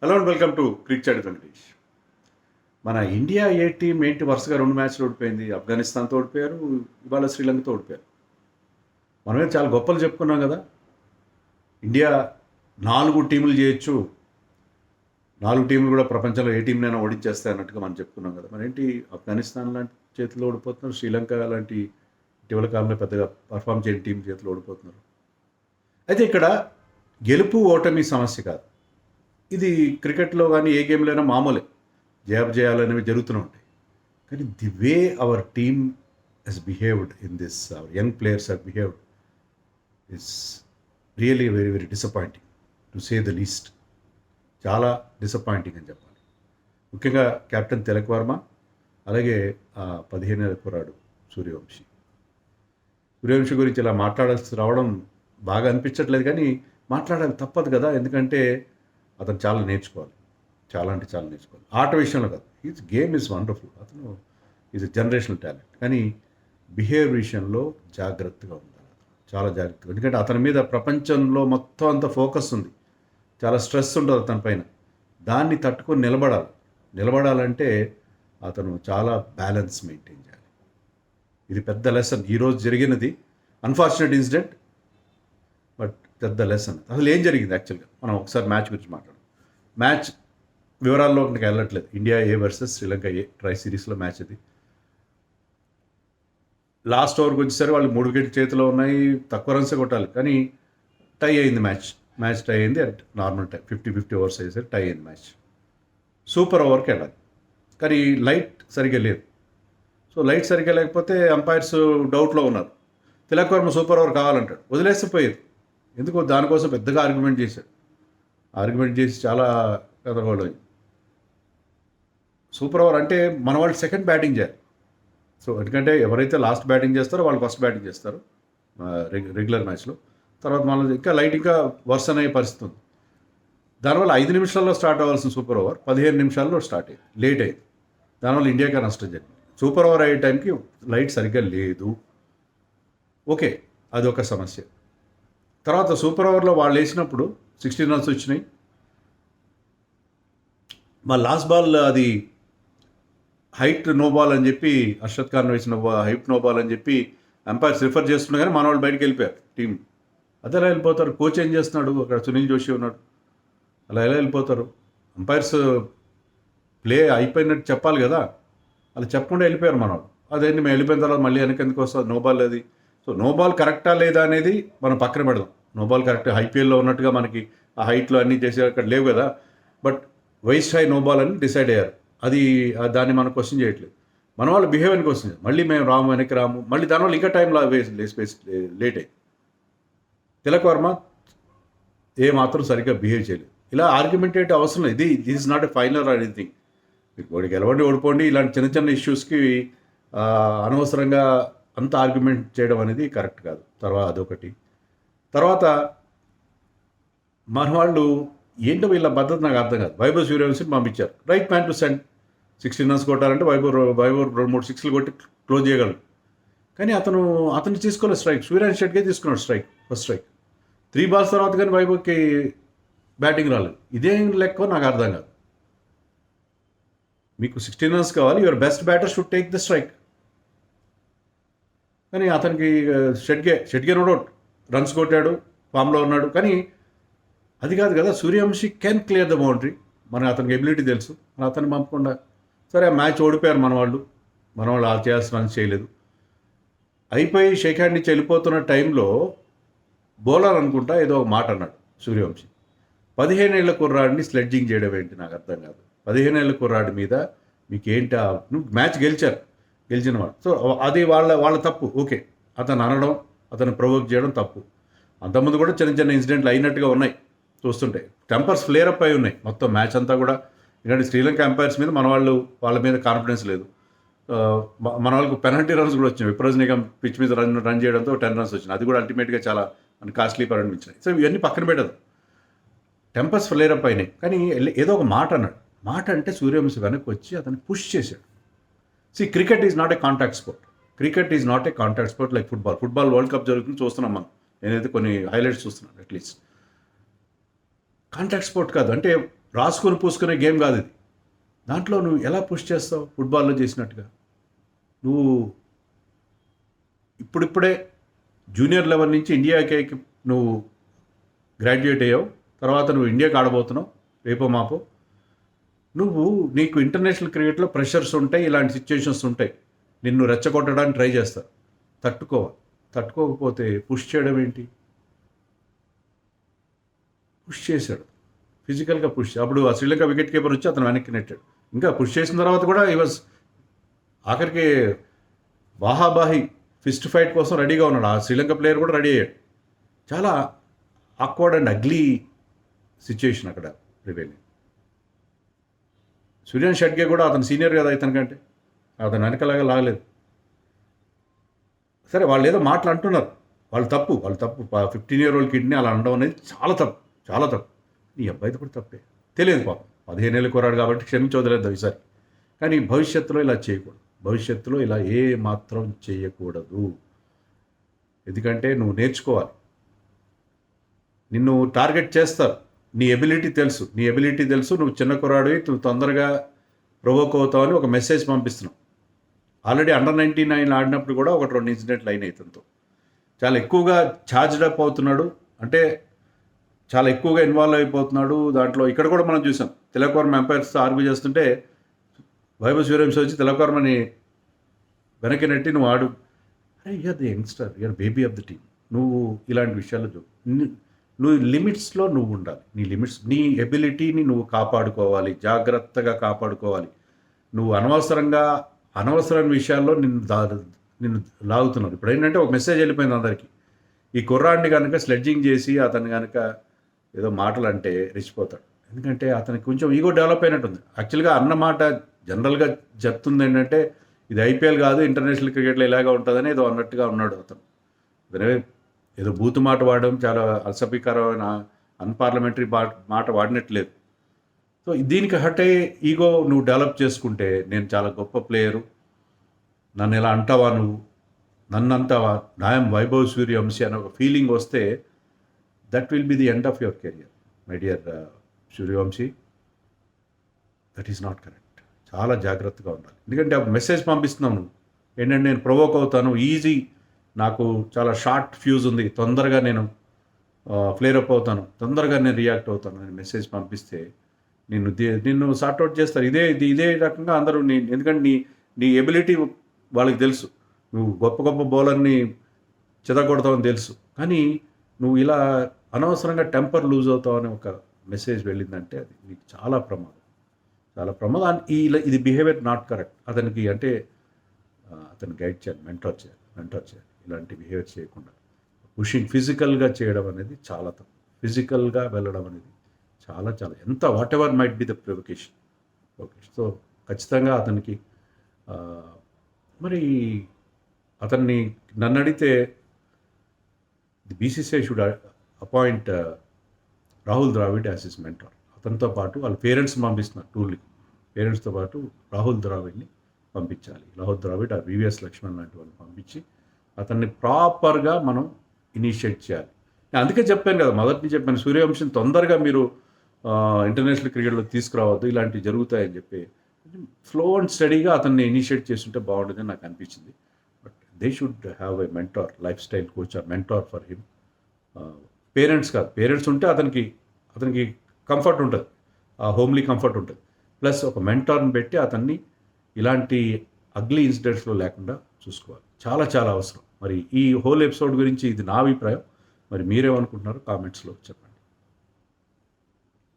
Hello and welcome to cric chat Venkatesh. మన India team ఏంటి వరుసగా 2 మ్యాచ్లు ఓడిపోయింది. ఆఫ్ఘనిస్తాన్తో ఓడిపోయారు, ఇవాళ శ్రీలంకతో ఓడిపోయారు. మనమే చాలా గొప్పలు చెప్పుకున్నాం కదా. ఇండియా 4 టీములు చేయొచ్చు, 4 టీములు కూడా ప్రపంచంలో ఏ టీంనైనా ఓడించేస్తాయి అన్నట్టుగా మనం చెప్పుకున్నాం కదా. మరేంటి ఆఫ్ఘనిస్తాన్ లాంటి చేతిలో ఓడిపోతున్నారు, శ్రీలంక లాంటి ఇటీవల కాలంలో పెద్దగా పర్ఫామ్ చేయని టీం చేతిలో ఓడిపోతున్నారు. అయితే ఇక్కడ గెలుపు ఓటమి సమస్య కాదు. ఇది క్రికెట్లో కానీ ఏ గేమ్లో అయినా మామూలే, జయాపజయాలు అనేవి జరుగుతూనే ఉంటాయి. కానీ the way our team has behaved in this, our young players have behaved is really very very disappointing to say the least. చాలా డిసప్పాయింటింగ్ అని చెప్పాలి. ముఖ్యంగా కెప్టెన్ తిలక్ వర్మ, అలాగే 15 ఏళ్ల కుర్రాడు సూర్యవంశి గురించి ఇలా మాట్లాడాల్సి రావడం బాగా అనిపించట్లేదు, కానీ మాట్లాడాలి, తప్పదు కదా. ఎందుకంటే అతను చాలా నేర్చుకోవాలి, చాలా అంటే చాలా నేర్చుకోవాలి. ఆట విషయంలో కాదు, ఈజ్ గేమ్ ఈజ్ వండర్ఫుల్, అతను ఈజ్ జనరేషనల్ టాలెంట్. కానీ బిహేవియర్ విషయంలో జాగ్రత్తగా ఉండాలి, చాలా జాగ్రత్తగా. ఎందుకంటే అతని మీద ప్రపంచంలో మొత్తం అంత ఫోకస్ ఉంది, చాలా స్ట్రెస్ ఉంటుంది అతని పైన. దాన్ని తట్టుకొని నిలబడాలంటే అతను చాలా బ్యాలెన్స్ మెయింటైన్ చేయాలి. ఇది పెద్ద లెసన్ ఈరోజు జరిగినది. అన్ఫార్చునేట్ ఇన్సిడెంట్, బట్ పెద్ద లెసన్. అసలు ఏం జరిగింది యాక్చువల్గా, మనం ఒకసారి మ్యాచ్ గురించి మాట్లాడడం. మ్యాచ్ వివరాల్లోకి వెళ్ళట్లేదు. ఇండియా ఏ వర్సెస్ శ్రీలంక ఏ ట్రై సిరీస్లో మ్యాచ్ ఇది. లాస్ట్ ఓవర్కి వచ్చేసరికి వాళ్ళు 3 వికెట్లు చేతిలో ఉన్నాయి, తక్కువ రన్సే కొట్టాలి, కానీ టై అయింది మ్యాచ్ టై అయింది. అట్ నార్మల్ టైం 50-50 ఓవర్స్ అయ్యేసరికి టై అయింది మ్యాచ్. సూపర్ ఓవర్కి వెళ్ళాలి, కానీ లైట్ సరిగ్గా లేదు. సో లైట్ సరిగ్గా లేకపోతే అంపైర్స్ డౌట్లో ఉన్నారు. తిలక్ వర్మ సూపర్ ఓవర్ కావాలంటాడు, వదిలేస్తే పోయేది. ఎందుకో దానికోసం పెద్దగా ఆర్గ్యుమెంట్ చేసి చాలా కథగోళం. సూపర్ ఓవర్ అంటే మన వాళ్ళు సెకండ్ బ్యాటింగ్ చేయాలి. సో ఎందుకంటే ఎవరైతే లాస్ట్ బ్యాటింగ్ చేస్తారో వాళ్ళు ఫస్ట్ బ్యాటింగ్ చేస్తారు రెగ్యులర్ మ్యాచ్లో. తర్వాత మన ఇంకా లైట్ ఇంకా వర్స్ అనే పరిస్థితి ఉంది. దానివల్ల 5 నిమిషాల్లో స్టార్ట్ అవ్వాల్సిన సూపర్ ఓవర్ 15 నిమిషాల్లో స్టార్ట్ అయ్యింది, లేట్ అయింది. దానివల్ల ఇండియాకి నష్టం జరిగింది. సూపర్ ఓవర్ అయ్యే టైంకి లైట్ సరిగ్గా లేదు. ఓకే, అదొక సమస్య. తర్వాత సూపర్ ఓవర్లో వాళ్ళు వేసినప్పుడు 16 రన్స్ వచ్చినాయి. మా లాస్ట్ బాల్ అది హైట్ నో బాల్ అని చెప్పి, అర్షద్ ఖాన్ వేసిన హైట్ నో బాల్ అని చెప్పి అంపైర్స్ రిఫర్ చేస్తున్నా, కానీ మన వాళ్ళు బయటకు వెళ్ళిపోయారు టీం. అదే ఎలా వెళ్ళిపోతారు? కోచ్ ఏం చేస్తున్నాడు అక్కడ, సునీల్ జోషి ఉన్నాడు, అలా ఎలా వెళ్ళిపోతారు? అంపైర్స్ ప్లే అయిపోయినట్టు చెప్పాలి కదా, అలా చెప్పకుండా వెళ్ళిపోయారు మన వాళ్ళు. అదేంటి మేము వెళ్ళిపోయిన తర్వాత మళ్ళీ వెనక ఎందుకు వస్తుంది? నో బాల్ అది. సో నో బాల్ కరెక్టా లేదా అనేది మనం పక్కన పెడదాం. నో బాల్ కరెక్ట్, ఐపీఎల్లో ఉన్నట్టుగా మనకి ఆ హైట్లో అన్నీ చేసే అక్కడ లేవు కదా. But waist high no ball అని డిసైడ్ అయ్యారు. అది దాన్ని మనం క్వశ్చన్ చేయట్లేదు. మన వాళ్ళు బిహేవియర్ని క్వశ్చన్, మళ్ళీ మేము వెనక్కి రాము, మళ్ళీ దానివల్ల ఇంకా టైంలో లేట్ అయింది. తిలక్ వర్మ మాత్రం సరిగ్గా బిహేవ్ చేయలేదు. ఇలా ఆర్గ్యుమెంటేట్ అవసరం లేదు. This is not a final or anything. మీకు గెలవండి ఓడిపోండి, ఇలాంటి చిన్న చిన్న ఇష్యూస్కి అనవసరంగా అంత ఆర్గ్యుమెంట్ చేయడం అనేది కరెక్ట్ కాదు. అదొకటి. తర్వాత మన వాళ్ళు ఏంటో వీళ్ళ పద్ధతి నాకు అర్థం కాదు. వైభవ్ సూర్యవంశిని పంపించారు, right man to send. 16 runs కొట్టాలంటే వైభవ్ 2-3 సిక్స్లు కొట్టి క్లోజ్ చేయగలరు. కానీ అతను తీసుకోలేదు స్ట్రైక్. సూర్యవంశి షెట్కే తీసుకున్నాడు ఫస్ట్ స్ట్రైక్. 3 బాల్స్ తర్వాత కానీ వైభవ్కి బ్యాటింగ్ రాలేదు. ఇదేం లెక్క నాకు అర్థం కాదు. మీకు 16 రన్స్ కావాలి, your best batter should take the strike. కానీ అతనికి షెట్గే నో డౌట్ రన్స్ కొట్టాడు, ఫామ్లో ఉన్నాడు, కానీ అది కాదు కదా. Suryavanshi can clear the boundary, మనకు అతనికి ఎబిలిటీ తెలుసు. అతన్ని పంపకుండా సరే ఆ మ్యాచ్ ఓడిపోయారు మన వాళ్ళు ఆ చేయాల్సిన రన్స్ చేయలేదు. అయిపోయి షేక్ హ్యాండ్ నుంచి వెళ్ళిపోతున్న టైంలో బౌలర్ అనుకుంటా ఏదో ఒక మాట అన్నాడు సూర్యవంశి. 15 ఏళ్ల కుర్రాడిని స్లెడ్జింగ్ చేయడం ఏంటి నాకు అర్థం కాదు. 15 ఏళ్ల కుర్రాడి మీద మీకేంటా? నువ్వు మ్యాచ్ గెలిచిన వాడు. సో అది వాళ్ళ తప్పు. ఓకే, అతను అనడం, అతను ప్రొవోక్ చేయడం తప్పు. అంతకుముందు కూడా చిన్న చిన్న ఇన్సిడెంట్లు అయినట్టుగా ఉన్నాయి చూస్తుంటే. టెంపర్స్ ఫ్లేర్ అప్ అయి ఉన్నాయి మొత్తం మ్యాచ్ అంతా కూడా. ఎందుకంటే శ్రీలంక అంపైర్స్ మీద వాళ్ళ మీద కాన్ఫిడెన్స్ లేదు. మన వాళ్ళకు పెనాల్టీ రన్స్ కూడా వచ్చినాయి. విప్రోజ్ నిగమ్ పిచ్ మీద రన్ చేయడంతో 10 రన్స్ వచ్చినాయి. అది కూడా అల్టిమేట్గా చాలా కాస్ట్లీ పరిణమించినాయి. సో ఇవన్నీ పక్కన పెట్టదు, టెంపర్స్ ఫ్లేర్ అప్ అయినాయి. కానీ ఏదో ఒక మాట అన్నాడు. మాట అంటే సూర్యవంశి వెనక్కి వచ్చి అతన్ని పుష్ చేశాడు. Cricket is not a contact sport like football world cup జరుగుతుంది చూస్తున్నాం మనం. నేనైతే కొన్ని హైలైట్స్ చూస్తున్నాను. అట్లీస్ట్ కాంటాక్ట్ స్పోర్ట్ కాదు. అంటే రాసుకొని పూసుకునే గేమ్ కాదు ఇది. దాంట్లో నువ్వు ఎలా పుష్ చేస్తావు ఫుట్బాల్లో చేసినట్టుగా? నువ్వు ఇప్పుడిప్పుడే జూనియర్ లెవెల్ నుంచి ఇండియాకి నువ్వు గ్రాడ్యుయేట్ అయ్యావు, తర్వాత నువ్వు ఇండియాకి ఆడబోతున్నావు రేపో మాపో. నీకు ఇంటర్నేషనల్ క్రికెట్లో ప్రెషర్స్ ఉంటాయి, ఇలాంటి సిచ్యుయేషన్స్ ఉంటాయి, నిన్ను రెచ్చగొట్టడానికి ట్రై చేస్తారు. తట్టుకోకపోతే పుష్ చేయడం ఏంటి? పుష్ చేశాడు, ఫిజికల్గా పుష్. అప్పుడు ఆ శ్రీలంక వికెట్ కీపర్ వచ్చి అతను వెనక్కి నెట్టాడు. ఇంకా పుష్ చేసిన తర్వాత కూడా ఆఖరికి బాహాబాహి ఫిస్ట్ ఫైట్ కోసం రెడీగా ఉన్నాడు. ఆ శ్రీలంక ప్లేయర్ కూడా రెడీ అయ్యాడు. చాలా ఆక్వర్డ్ అండ్ అగ్లీ సిచ్యుయేషన్ అక్కడ ప్రివైలింగ్. సూర్యన్ షెట్కే కూడా అతను సీనియర్ కదా ఇతనికంటే, అతను వెనకలాగా లాగలేదు. సరే, వాళ్ళు ఏదో మాటలు అంటున్నారు, వాళ్ళు తప్పు 15-year-old కిడ్ని అలా అనడం అనేది చాలా తప్పు. నీ అబ్బాయిది కూడా తప్పే, తెలియదు పాపం, 15 ఏళ్ళు కోరాడు కాబట్టి క్షమించి వదిలేద్దాం ఈసారి. కానీ భవిష్యత్తులో ఇలా చేయకూడదు, భవిష్యత్తులో ఇలా ఏ మాత్రం చేయకూడదు. ఎందుకంటే నువ్వు నేర్చుకోవాలి, నిన్ను టార్గెట్ చేస్తారు. నీ ఎబిలిటీ తెలుసు, నువ్వు చిన్న కుర్రాడివి, నువ్వు తొందరగా ప్రొవోక్ అవుతావని ఒక మెసేజ్ పంపిస్తున్నావు. ఆల్రెడీ అండర్-19 ఆడినప్పుడు కూడా 1-2 ఇన్సిడెంట్లు అయినాయి ఇతనితో. చాలా ఎక్కువగా ఛార్జ్డ్ అప్ అవుతున్నాడు, అంటే చాలా ఎక్కువగా ఇన్వాల్వ్ అయిపోతున్నాడు దాంట్లో. ఇక్కడ కూడా మనం చూసాం, తిలక్ వర్మ ఎంపైర్స్తో ఆర్గ్యూ చేస్తుంటే వైభవ్ సూర్యవంశీ వచ్చి తిలక్ వర్మని వెనక్కి నెట్టి నువ్వు ఆడు. అరే, you're the youngster, you're baby of the team. నువ్వు ఇలాంటి విషయాల్లో నువ్వు లిమిట్స్లో నువ్వు ఉండాలి. నీ ఎబిలిటీని నువ్వు కాపాడుకోవాలి, జాగ్రత్తగా కాపాడుకోవాలి. నువ్వు అనవసరమైన విషయాల్లో నిన్ను లాగుతున్నారు. ఇప్పుడు ఏంటంటే ఒక మెసేజ్ వెళ్ళిపోయింది అందరికీ, ఈ కుర్రాడిని కనుక స్లెడ్జింగ్ చేసి అతను కనుక ఏదో మాటలు అంటే రెచ్చిపోతాడు. ఎందుకంటే అతనికి కొంచెం ఈగో డెవలప్ అయినట్టుంది. యాక్చువల్గా అన్నమాట జనరల్గా చెప్తుంది ఏంటంటే, ఇది ఐపీఎల్ కాదు, ఇంటర్నేషనల్ క్రికెట్లో ఇలాగా ఉంటుందని ఏదో అన్నట్టుగా ఉన్నాడు అతను. ఏదో బూతు మాట వాడడం, చాలా అసభ్యకరమైన అన్పార్లమెంటరీ మాట వాడినట్లేదు. సో దీనికి హట్ అయ్యే ఈగో నువ్వు డెవలప్ చేసుకుంటే, నేను చాలా గొప్ప ప్లేయరు, నన్ను ఎలా అంటావా, నన్ను అంటావా, నాయం వైభవ్ సూర్యవంశీ అనే ఒక ఫీలింగ్ వస్తే, that will be the end of your career my dear Suryavanshi. That is not correct. చాలా జాగ్రత్తగా ఉండాలి. ఎందుకంటే ఆ మెసేజ్ పంపిస్తున్నావు నువ్వు ఏంటంటే, నేను ప్రొవోక్ అవుతాను, ఈజీ, నాకు చాలా షార్ట్ ఫ్యూజ్ ఉంది, తొందరగా నేను ఫ్లేర్ అప్ అవుతాను, తొందరగా నేను రియాక్ట్ అవుతాను అని మెసేజ్ పంపిస్తే నిన్ను సార్ట్అవుట్ చేస్తారు. ఇదే రకంగా అందరూ ఎందుకంటే నీ ఎబిలిటీ వాళ్ళకి తెలుసు, నువ్వు గొప్ప బౌలర్ని చెదగొడతావని తెలుసు. కానీ నువ్వు ఇలా అనవసరంగా టెంపర్ లూజ్ అవుతావు అని ఒక మెసేజ్ వెళ్ళిందంటే అది నీకు చాలా ప్రమాదం. ఇది బిహేవియర్ నాట్ కరెక్ట్. అతనికి అంటే అతను గైడ్ చేయాలి, మెంటర్ చేయాలి. ఇలాంటి బిహేవియర్ చేయకుండా ఫిజికల్గా చేయడం అనేది చాలా తప్పు. ఫిజికల్గా వెళ్ళడం అనేది చాలా ఎంత what ever might be the provocation. So ఖచ్చితంగా అతనికి మరి నన్ను అడిగితే the BCCI should appoint Rahul Dravid as his mentor. అతనితో పాటు వాళ్ళ పేరెంట్స్ పంపిస్తున్నారు టూర్లకి, పేరెంట్స్తో పాటు రాహుల్ ద్రావిడ్ని పంపించాలి. రాహుల్ ద్రావిడ్ ఆ వివిఎస్ లక్ష్మణ్ లాంటి వాళ్ళని పంపించి అతన్ని ప్రాపర్గా మనం ఇనిషియేట్ చేయాలి. నేను అందుకే చెప్పాను కదా, మొదటి చెప్పాను, సూర్యవంశీని తొందరగా మీరు ఇంటర్నేషనల్ క్రికెట్లో తీసుకురావద్దు, ఇలాంటివి జరుగుతాయని చెప్పి స్లో అండ్ స్టడీగా అతన్ని ఇనిషియేట్ చేస్తుంటే బాగుంటుందని నాకు అనిపించింది. But they should have a mentor, lifestyle coach or mentor for him. Parents కాదు, పేరెంట్స్ ఉంటే అతనికి కంఫర్ట్ ఉంటుంది, హోమ్లీ కంఫర్ట్ ఉంటుంది. ప్లస్ ఒక మెంటార్ని పెట్టి అతన్ని ఇలాంటి అగ్లీ ఇన్సిడెంట్స్లో లేకుండా చూసుకోవాలి. చాలా అవసరం. మరి ఈ హోల్ ఎపిసోడ్ గురించి ఇది నా అభిప్రాయం. మరి మీరేమనుకుంటున్నారో కామెంట్స్లో చెప్పండి.